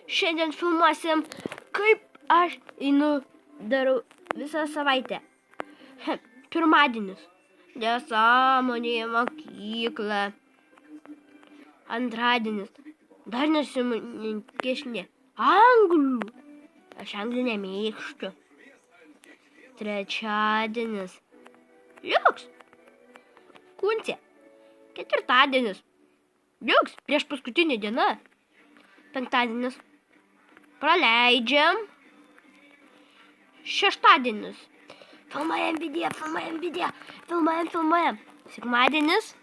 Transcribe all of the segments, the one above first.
Šiandien filmuosim, kaip aš darau visą savaitę. Pirmadienis. Nesąmonė į mokyklą. Antradienis. Dar nesimokėšnė. Anglų. Aš anglų nemėgstu. Trečiadienis. Liuks. Kuncė. Ketvirtadienis. Liuks. Prieš paskutinį dieną. Penktadienis. Praleidžiam. Šeštadienis. Filmuojam video. Filmuojam. Sekmadienis.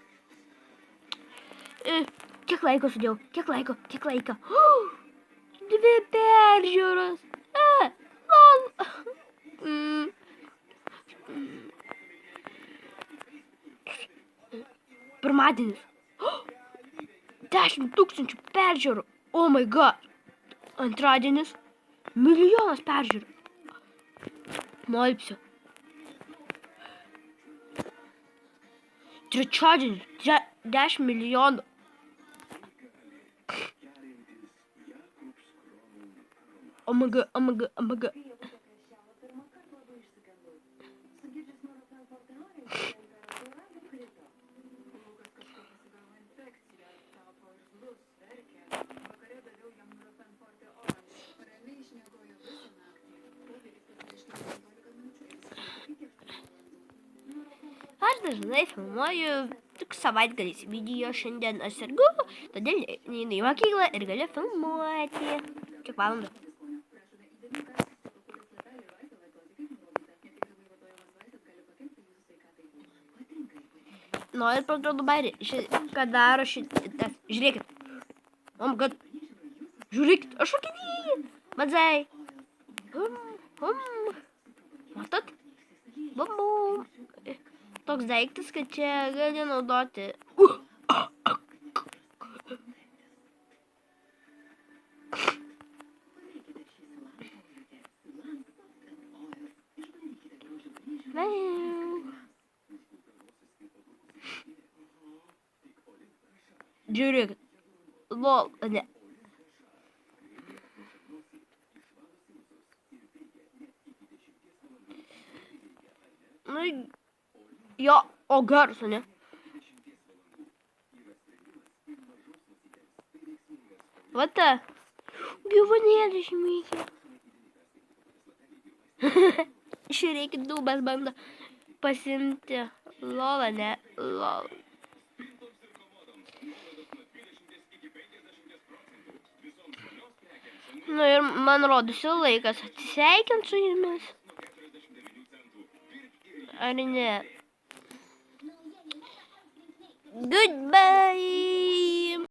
Kiek laiko sudėjau? Kiek laiko? 2 peržiūros. Lol. Pirmadienis. 10 000 peržiūrų. Oh my god. Antradienis. 1 milijonas peržiūrų. Nuolpsiu. Trečiadienis. 10 milijonų. OMG. Aš dažnai filmuoju tik savaitgaliais video. Šiandien aš sergu, todėl neinu į mokyklą ir galiu filmuoti. Kiek valandų? Norit parduodu bairį? Ką daro šitas? Žiūrėkit. Oh my god. Žiūrėkit, aš šokinį. Madzai. Matot? Bum. Toks daiktas, kad čia gali naudoti. Žiūrėkit. Lol, ne. Jo, o garso, ne? Vata. Gyvūnėlį šmykė. Žiūrėkit, dūbas bando pasimti. Lol, ne? Lol. Nu ir man rodosi laikas atsisveikinti su jumis. Ar ne? Goodbye.